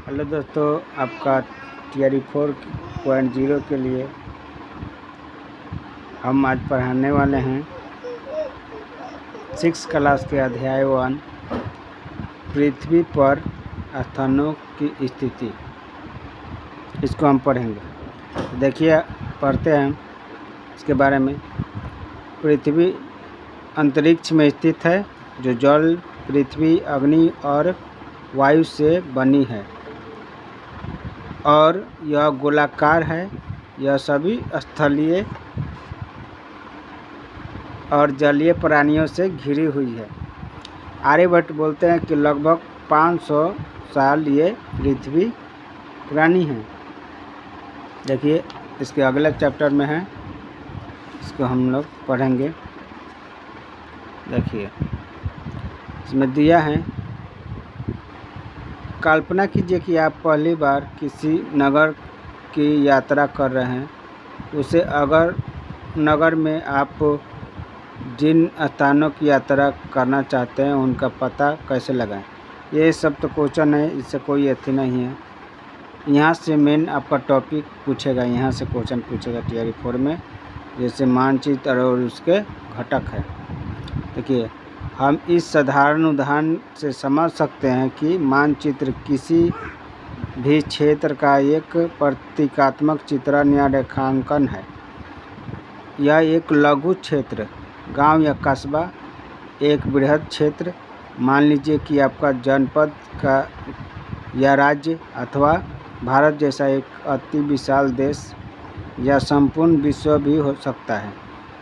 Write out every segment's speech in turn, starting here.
Hello दोस्तों, आपका theory 4.0 के लिए हम आज पढ़ाने वाले हैं 6 क्लास के अध्याय 1 पृथ्वी पर स्थानों की स्थिति। इसको हम पढ़ेंगे। देखिए, पढ़ते हैं इसके बारे में। पृथ्वी अंतरिक्ष में स्थित है जो जल, पृथ्वी, अग्नि और वायु से बनी है और यह गोलाकार है। यह सभी स्थलीय और जलीय प्राणियों से घिरी हुई है। आर्यभट्ट बोलते हैं कि लगभग 500 साल ये पृथ्वी पुरानी है। देखिए, इसके अगले चैप्टर में है, इसको हम लोग पढ़ेंगे। देखिए, इसमें दिया है, कल्पना कीजिए कि आप पहली बार किसी नगर की यात्रा कर रहे हैं। उसे अगर नगर में आप जिन स्थानों की यात्रा करना चाहते हैं उनका पता कैसे लगाएं। ये सब तो क्वेश्चन है, इससे कोई अथी नहीं है। यहाँ से मेन आपका टॉपिक पूछेगा, यहाँ से क्वेश्चन पूछेगा थियरी 4 में, जैसे मानचित्र और उसके घटक है। देखिए, हम इस साधारण उदाहरण से समझ सकते हैं कि मानचित्र किसी भी क्षेत्र का एक प्रतीकात्मक चित्रण या रेखांकन है। यह एक लघु क्षेत्र, गांव या कस्बा, एक बृहद क्षेत्र, मान लीजिए कि आपका जनपद का या राज्य अथवा भारत जैसा एक अति विशाल देश या संपूर्ण विश्व भी हो सकता है।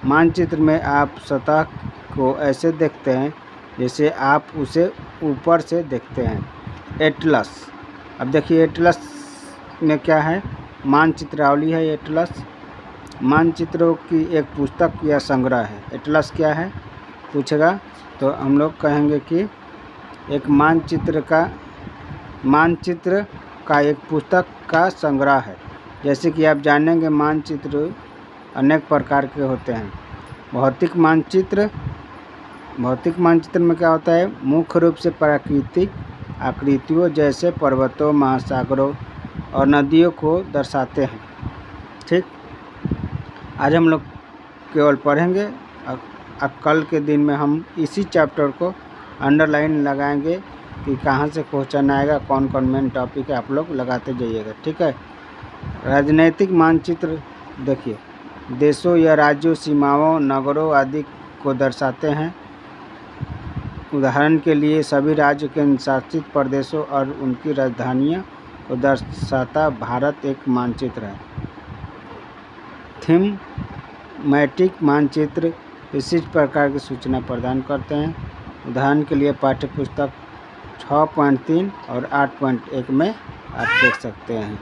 मानचित्र में आप सतह को ऐसे देखते हैं जैसे आप उसे ऊपर से देखते हैं। एटलस। अब देखिए, एटलस में क्या है, मानचित्रावली है। एटलस मानचित्रों की एक पुस्तक या संग्रह है। एटलस क्या है पूछेगा तो हम लोग कहेंगे कि एक मानचित्र का एक पुस्तक का संग्रह है। जैसे कि आप जानेंगे, मानचित्र अनेक प्रकार के होते हैं। भौतिक मानचित्र में क्या होता है, मुख्य रूप से प्राकृतिक आकृतियों जैसे पर्वतों, महासागरों और नदियों को दर्शाते हैं। ठीक, आज हम लोग केवल पढ़ेंगे। अब कल के दिन में हम इसी चैप्टर को अंडरलाइन लगाएंगे कि कहाँ से क्वेश्चन आएगा, कौन कौन मेन टॉपिक है, आप लोग लगाते जाइएगा। ठीक है। राजनीतिक मानचित्र देखिए, देशों या राज्यों, सीमाओं, नगरों आदि को दर्शाते हैं। उदाहरण के लिए, सभी राज्य केंद्र शासित प्रदेशों और उनकी राजधानियों को दर्शाता भारत एक मानचित्र है। थीमैटिक मानचित्र विशिष्ट प्रकार की सूचना प्रदान करते हैं। उदाहरण के लिए, पाठ्यपुस्तक 6.3 और 8.1 में आप देख सकते हैं।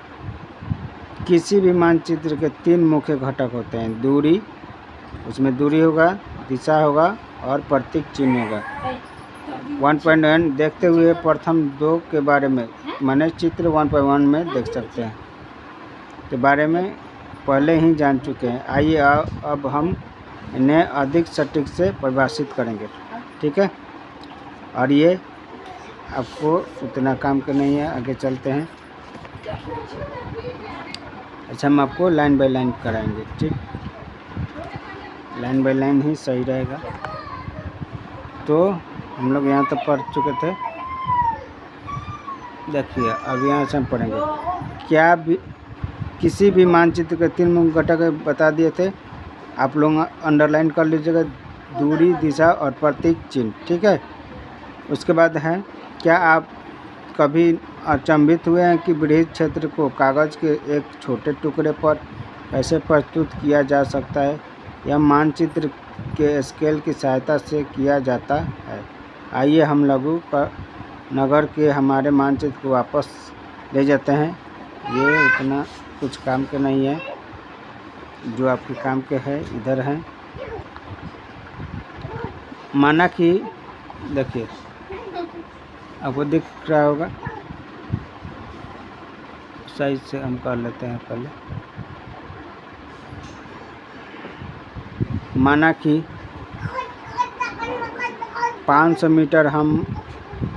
किसी भी मानचित्र के 3 मुख्य घटक होते हैं। दूरी, उसमें दूरी होगा, दिशा होगा और प्रतीक चिन्ह होगा। 1.1 देखते हुए प्रथम 2 के बारे में मैंने चित्र 1.1 में देख सकते हैं के बारे में पहले ही जान चुके हैं। आइए अब हम इन्हें अधिक सटीक से परिभाषित करेंगे। ठीक है, और ये आपको उतना काम का नहीं है, आगे चलते हैं। अच्छा, हम आपको लाइन बाय लाइन कराएंगे। ठीक, लाइन बाय लाइन ही सही रहेगा। तो हम लोग यहाँ तक पढ़ चुके थे। देखिए, अब यहाँ से हम पढ़ेंगे। किसी भी मानचित्र के 3 मुख्य घटक बता दिए थे, आप लोग अंडरलाइन कर लीजिएगा, दूरी, दिशा और प्रतीक चिन्ह। ठीक है। उसके बाद है, क्या आप कभी अचंभित हुए हैं कि बृहद क्षेत्र को कागज़ के एक छोटे टुकड़े पर कैसे प्रस्तुत किया जा सकता है। यह मानचित्र के स्केल की सहायता से किया जाता है। आइए हम लघु नगर के हमारे मानचित्र को वापस ले जाते हैं। ये उतना कुछ काम के नहीं है, जो आपके काम के है इधर है। माना कि देखिए, आपको दिख रहा होगा, साइज से हम कर लेते हैं पहले। माना कि 500 मीटर, हम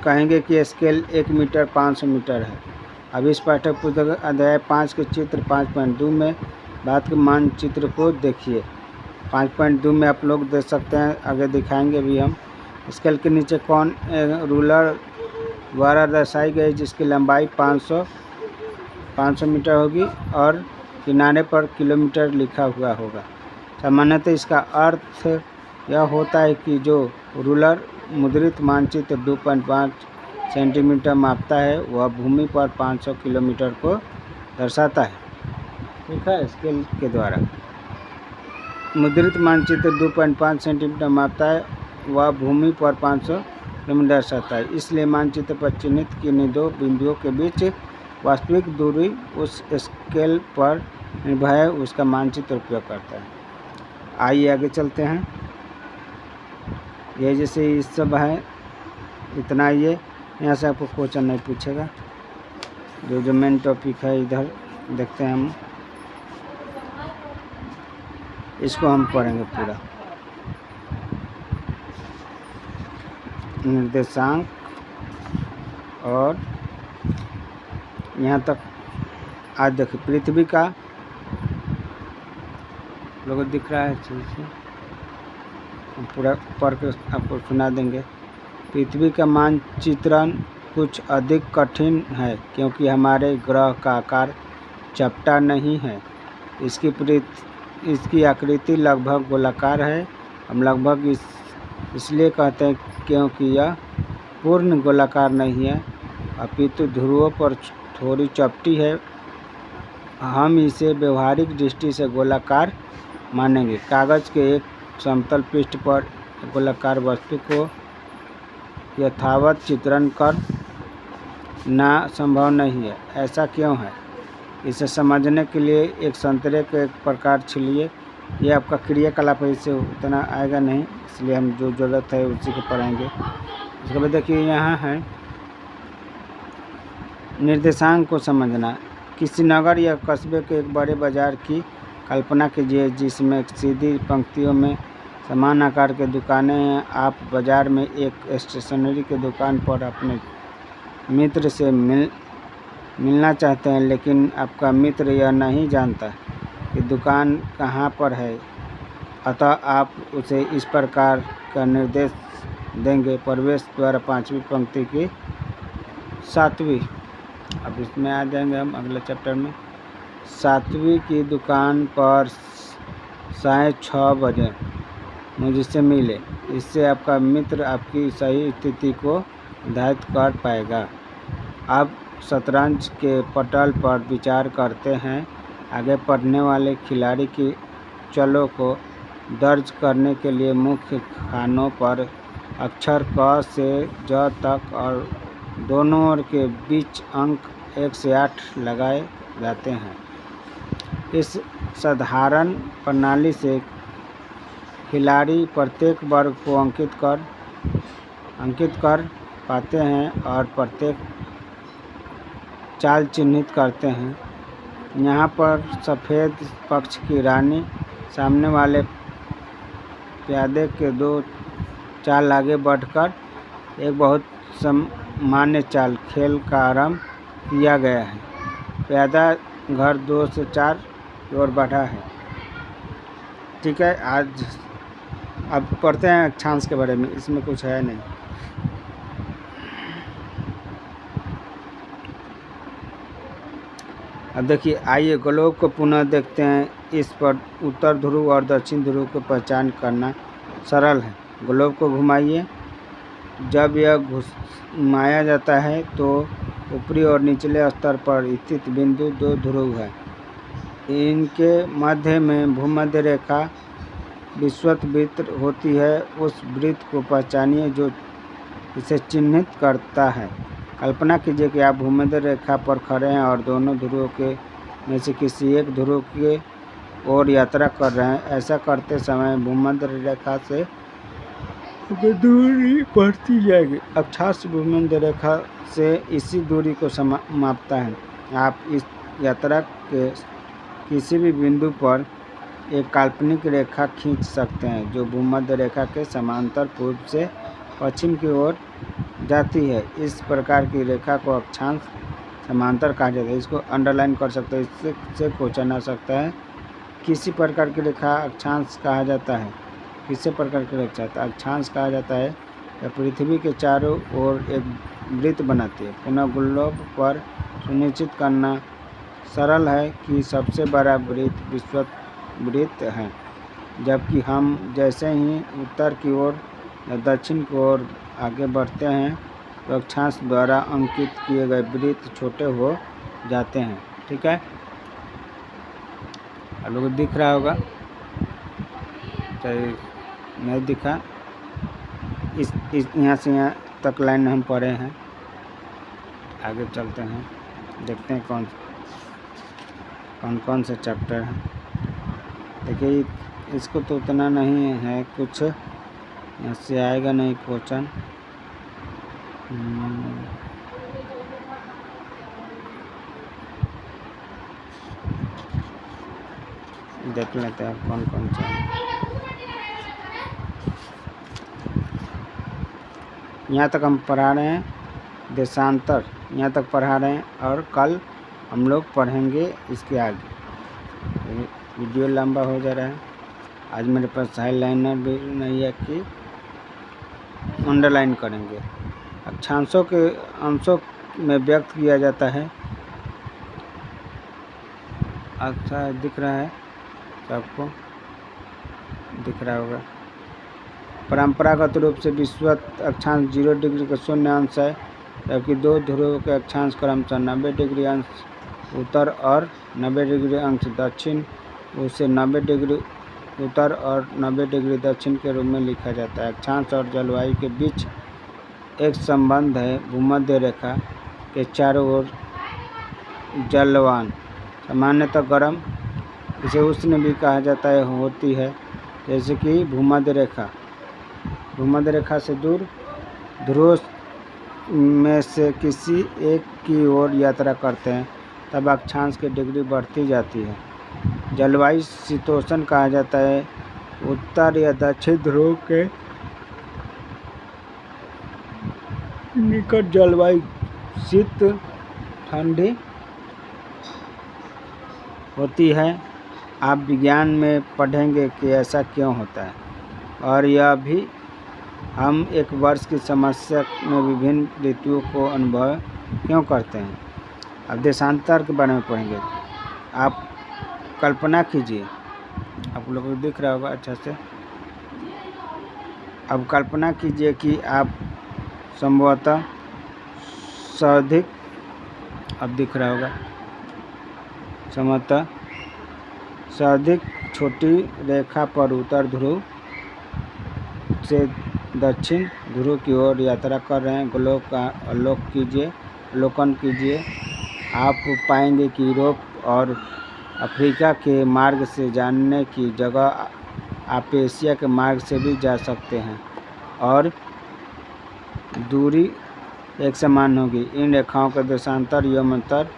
कहेंगे कि स्केल 1 मीटर 500 मीटर है। अब इस पाठ्य पुस्तक अध्याय 5 के चित्र 5.2 में भारत के मानचित्र को देखिए। 5.2 में आप लोग देख सकते हैं, आगे दिखाएंगे भी हम। स्केल के नीचे कौन रूलर द्वारा दर्शाई गई जिसकी लंबाई 500 मीटर होगी और किनारे पर किलोमीटर लिखा हुआ होगा। सामान्यतः इसका अर्थ यह होता है कि जो रूलर मुद्रित मानचित्र 2.5 सेंटीमीटर मापता है वह भूमि पर 500 किलोमीटर को दर्शाता है। ठीक है, स्केल के द्वारा मुद्रित मानचित्र 2.5 सेंटीमीटर मापता है वह भूमि पर 500 किलोमीटर दर्शाता है। इसलिए मानचित्र पर चिन्हित किन्हीं दो बिंदुओं के बीच वास्तविक दूरी उस स्केल पर निर्भर है उसका मानचित्र उपयोग करता है। आइए आगे चलते हैं। ये जैसे इस सब है, इतना ये यहाँ से आपको क्वेश्चन नहीं पूछेगा। जो मेन टॉपिक है इधर देखते हैं हम, इसको हम पढ़ेंगे पूरा। निर्देशांक और यहाँ तक आज देखिए पृथ्वी का लोगों दिख रहा है चीज़, हम पूरा पढ़ के आपको सुना देंगे। पृथ्वी का मानचित्रण कुछ अधिक कठिन है क्योंकि हमारे ग्रह का आकार चपटा नहीं है। इसकी आकृति लगभग गोलाकार है। हम लगभग इसलिए कहते हैं क्योंकि यह पूर्ण गोलाकार नहीं है, अपितु ध्रुवों पर थोड़ी चपटी है। हम इसे व्यवहारिक दृष्टि से गोलाकार मानेंगे। कागज़ के एक समतल पृष्ठ पर गोलाकार वस्तु को यथावत चित्रण करना संभव नहीं है। ऐसा क्यों है? इसे समझने के लिए एक संतरे के एक प्रकार छीलिए। ये आपका क्रियाकलाप है, इससे उतना आएगा नहीं, इसलिए हम जो ज़रूरत है उसी को पढ़ेंगे। इसके बाद देखिए यहाँ है निर्देशांक को समझना। किसी नगर या कस्बे के एक बड़े बाज़ार की कल्पना कीजिए जिसमें सीधी पंक्तियों में समान आकार के दुकानें हैं। आप बाज़ार में एक स्टेशनरी की दुकान पर अपने मित्र से मिलना चाहते हैं, लेकिन आपका मित्र यह नहीं जानता कि दुकान कहाँ पर है। अतः आप उसे इस प्रकार का निर्देश देंगे। प्रवेश द्वार 5वीं पंक्ति की 7वीं। अब इसमें आ जाएंगे हम अगले चैप्टर में। 7वीं की दुकान पर 6:30 बजे मुझसे मिले। इससे आपका मित्र आपकी सही स्थिति को निर्धारित कर पाएगा। अब शतरंज के पटल पर विचार करते हैं। आगे पढ़ने वाले खिलाड़ी की चलों को दर्ज करने के लिए मुख्य खानों पर अक्षर क से ज तक और दोनों ओर के बीच अंक 1 से 8 लगाए जाते हैं। इस साधारण प्रणाली से खिलाड़ी प्रत्येक वर्ग को अंकित कर पाते हैं और प्रत्येक चाल चिन्हित करते हैं। यहाँ पर सफ़ेद पक्ष की रानी सामने वाले प्यादे के 2 चाल आगे बढ़कर एक बहुत सामान्य चाल खेल का आरंभ किया गया है। प्यादा घर 2 से 4 की ओर बढ़ा है। ठीक है, आज अब पढ़ते हैं अक्षांश के बारे में। इसमें कुछ है नहीं। अब देखिए, आइए ग्लोब को पुनः देखते हैं। इस पर उत्तर ध्रुव और दक्षिण ध्रुव की पहचान करना सरल है। ग्लोब को घुमाइए। जब यह घुमाया जाता है तो ऊपरी और निचले स्तर पर स्थित बिंदु 2 ध्रुव है। इनके मध्य में भूमध्य रेखा विषुवत वृत्त होती है। उस वृत्त को पहचानिए जो इसे चिन्हित करता है। कल्पना कीजिए कि आप भूमध्य रेखा पर खड़े हैं और दोनों ध्रुवों के में से किसी एक ध्रुव की ओर यात्रा कर रहे हैं। ऐसा करते समय भूमध्य रेखा से दूरी बढ़ती जाएगी। अक्षांश भूमध्य रेखा से इसी दूरी को मापता है। आप इस यात्रा के किसी भी बिंदु पर एक काल्पनिक रेखा खींच सकते हैं जो भूमध्य रेखा के समांतर पूर्व से पश्चिम की ओर जाती है। इस प्रकार की रेखा को अक्षांश समांतर कहा जाता है। इसको अंडरलाइन कर सकते हैं, इससे क्वेश्चन आ सकता है। किसी प्रकार की रेखा अक्षांश कहा जाता है। किसी प्रकार की रेखा अक्षांश कहा जाता है यह पृथ्वी के चारों ओर एक वृत्त बनाती है। पुनः ग्लोब पर सुनिश्चित करना सरल है कि सबसे बड़ा वृत्त विषुववृत्त है, जबकि हम जैसे ही उत्तर की ओर या दक्षिण की ओर आगे बढ़ते हैं तो अक्षांश द्वारा अंकित किए गए वृत्त छोटे हो जाते हैं। ठीक है, आप लोगों को दिख रहा होगा, चाहे नहीं दिखा, इस यहाँ से यहाँ तक लाइन हम पढ़े हैं। आगे चलते हैं, देखते हैं कौन से चैप्टर हैं। देखिए इसको तो उतना नहीं है, कुछ यहाँ से आएगा नहीं क्वेश्चन। देख लेते हैं कौन सा है। यहाँ तक हम पढ़ा रहे हैं देशांतर, यहाँ तक पढ़ा रहे हैं और कल हम लोग पढ़ेंगे इसके आगे। वीडियो लंबा हो जा रहा है। आज मेरे पास हाईलाइनर भी नहीं है कि अंडरलाइन करेंगे। अक्षांशों के अंशों में व्यक्त किया जाता है। अच्छा दिख रहा है, सबको दिख रहा होगा। परंपरागत रूप से विषुवत अक्षांश 0 डिग्री का शून्य अंश है, जबकि दो ध्रुवों के अक्षांश क्रमशः 90 डिग्री अंश उत्तर और 90 डिग्री अंश दक्षिण, उसे 90 डिग्री उत्तर और 90 डिग्री दक्षिण के रूप में लिखा जाता है। अक्षांश और जलवायु के बीच एक संबंध है। भूमध्य रेखा के चारों ओर जलवान, सामान्यतः गर्म, इसे उष्ण भी कहा जाता है, होती है। जैसे कि भूमध्य रेखा से दूर ध्रुव में से किसी एक की ओर यात्रा करते हैं तब अक्षांश की डिग्री बढ़ती जाती है। जलवायु शीतोष्ण कहा जाता है। उत्तर या दक्षिण ध्रुव के निकट जलवायु शीत ठंडी होती है। आप विज्ञान में पढ़ेंगे कि ऐसा क्यों होता है, और यह भी हम एक वर्ष की समस्या में विभिन्न ऋतुओं को अनुभव क्यों करते हैं। अब देशांतर के बारे में पढ़ेंगे। आप कल्पना कीजिए, आप लोगों को दिख रहा होगा अच्छा से। अब कल्पना कीजिए कि आप संभवतः सर्वाधिक, अब दिख रहा होगा, संभवतः सर्वाधिक छोटी रेखा पर उत्तर ध्रुव से दक्षिण ध्रुव की ओर यात्रा कर रहे हैं। ग्लोब का अवलोकन कीजिए। आप पाएंगे कि यूरोप और अफ्रीका के मार्ग से जाने की जगह आप एशिया के मार्ग से भी जा सकते हैं और दूरी एक समान होगी। इन रेखाओं का देशांतर यमंतर,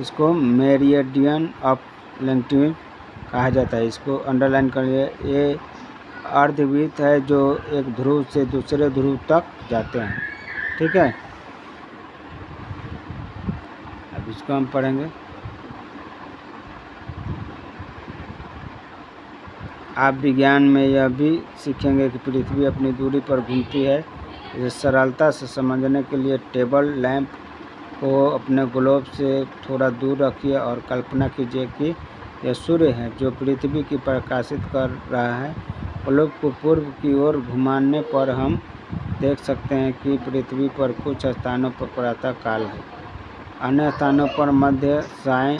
इसको मेरिडियन ऑफ लॉन्गिट्यूड कहा जाता है। इसको अंडरलाइन करिए। ये अर्धवृत्त है जो एक ध्रुव से दूसरे ध्रुव तक जाते हैं। ठीक है, अब इसको हम पढ़ेंगे। आप विज्ञान में यह भी सीखेंगे कि पृथ्वी अपनी दूरी पर घूमती है। इसे सरलता से समझने के लिए टेबल लैंप को अपने ग्लोब से थोड़ा दूर रखिए और कल्पना कीजिए कि यह सूर्य है जो पृथ्वी की प्रकाशित कर रहा है। ग्लोब को पूर्व की ओर घुमाने पर हम देख सकते हैं कि पृथ्वी पर कुछ स्थानों पर प्रातः काल है, अन्य स्थानों पर मध्य सायं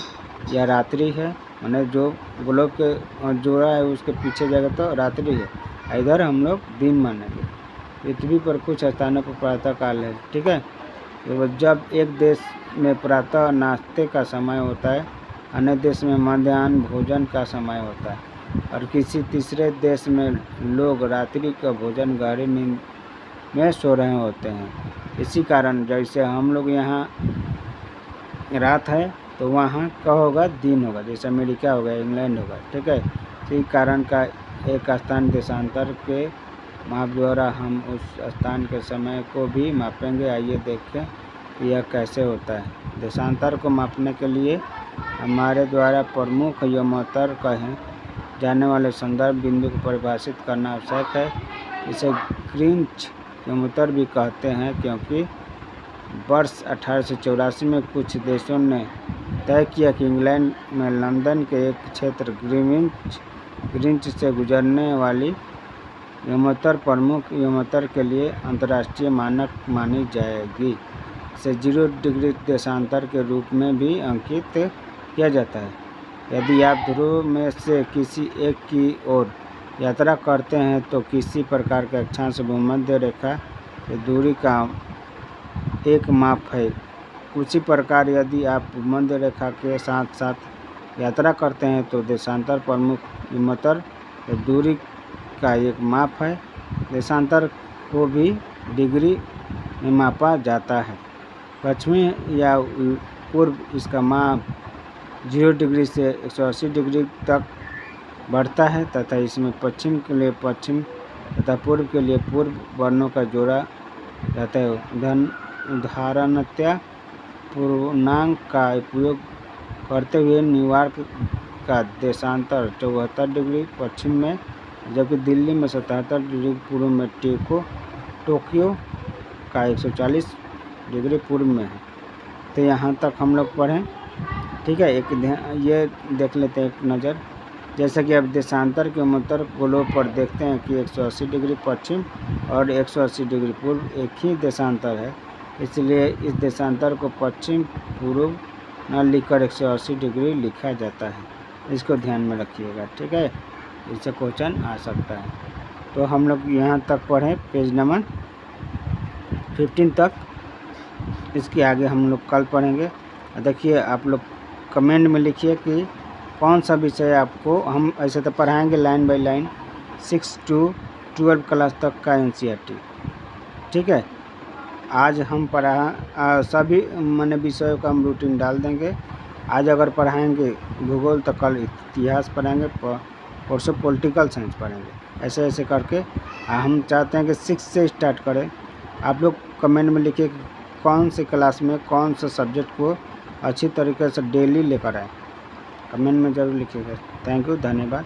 या रात्रि है। मैंने जो ग्लोब के जोड़ा है उसके पीछे जगह तो रात्रि है, इधर हम लोग दिन मानेंगे। पृथ्वी पर कुछ स्थानों पर प्रातः काल है। ठीक है, तो जब एक देश में प्रातः नाश्ते का समय होता है, अन्य देश में मध्याह्न भोजन का समय होता है, और किसी तीसरे देश में लोग रात्रि का भोजन गहरी नींद में सो रहे होते हैं। इसी कारण जैसे हम लोग यहाँ रात है तो वहाँ क्या होगा, दिन होगा। जैसे अमेरिका होगा, इंग्लैंड होगा। ठीक है, इसी कारण का एक स्थान देशांतर के माप द्वारा हम उस स्थान के समय को भी मापेंगे। आइए देखें कि यह कैसे होता है। देशांतर को मापने के लिए हमारे द्वारा प्रमुख यमोत्तर कहे जाने वाले संदर्भ बिंदु को परिभाषित करना आवश्यक है। इसे ग्रीनिच यमोत्तर भी कहते हैं क्योंकि वर्ष 1884 में कुछ देशों ने तय किया कि इंग्लैंड में लंदन के एक क्षेत्र ग्रीनिच से गुजरने वाली यमोत्तर प्रमुख यमोत्तर के लिए अंतर्राष्ट्रीय मानक मानी जाएगी। इसे 0 डिग्री देशांतर के रूप में भी अंकित किया जाता है। यदि आप ध्रुव में से किसी एक की ओर यात्रा करते हैं तो किसी प्रकार के अक्षांश भूमध्य रेखा की दूरी का एक माप है। उसी प्रकार यदि आप भूमध्य रेखा के साथ साथ यात्रा करते हैं तो देशांतर प्रमुख यमोत्तर की दूरी का एक माप है। देशांतर को भी डिग्री में मापा जाता है। पश्चिमी या पूर्व इसका माप 0 डिग्री से 180 डिग्री तक बढ़ता है तथा इसमें पश्चिम के लिए पश्चिम तथा पूर्व के लिए पूर्व वर्णों का जोड़ा जाता है। उदाहरणतः पूर्णांक का उपयोग करते हुए न्यूयॉर्क का देशांतर 74 डिग्री पश्चिम में, जबकि दिल्ली में 77 डिग्री पूर्व में टोक्यो का 140 डिग्री पूर्व में है। तो यहाँ तक हम लोग पढ़ें, ठीक है। ये देख लेते हैं एक नज़र। जैसा कि अब देशांतर के यमोत्तर गोलों पर देखते हैं कि 180 डिग्री पश्चिम और 180 डिग्री पूर्व एक ही देशांतर है, इसलिए इस देशांतर को पश्चिम पूर्व न लिखकर 180 डिग्री लिखा जाता है। इसको ध्यान में रखिएगा, ठीक है। इससे क्वेश्चन आ सकता है। तो हम लोग यहाँ तक पढ़ें, पेज नंबर 15 तक। इसके आगे हम लोग कल पढ़ेंगे। देखिए, आप लोग कमेंट में लिखिए कि कौन सा विषय आपको, हम ऐसे तो पढ़ाएंगे line by line 6 to 12 class तक का NCERT, ठीक है। आज हम सभी माने विषयों का हम रूटीन डाल देंगे। आज अगर पढ़ाएंगे भूगोल तो कल इतिहास पढ़ाएंगे, परसों पॉलिटिकल साइंस पढ़ेंगे। ऐसे ऐसे करके हम चाहते हैं कि 6 से स्टार्ट करें। आप लोग कमेंट में लिखिए कि कौन सी क्लास में कौन सा सब्जेक्ट को अच्छी तरीके से डेली लेकर आए। कमेंट में ज़रूर लिखिएगा। थैंक यू, धन्यवाद।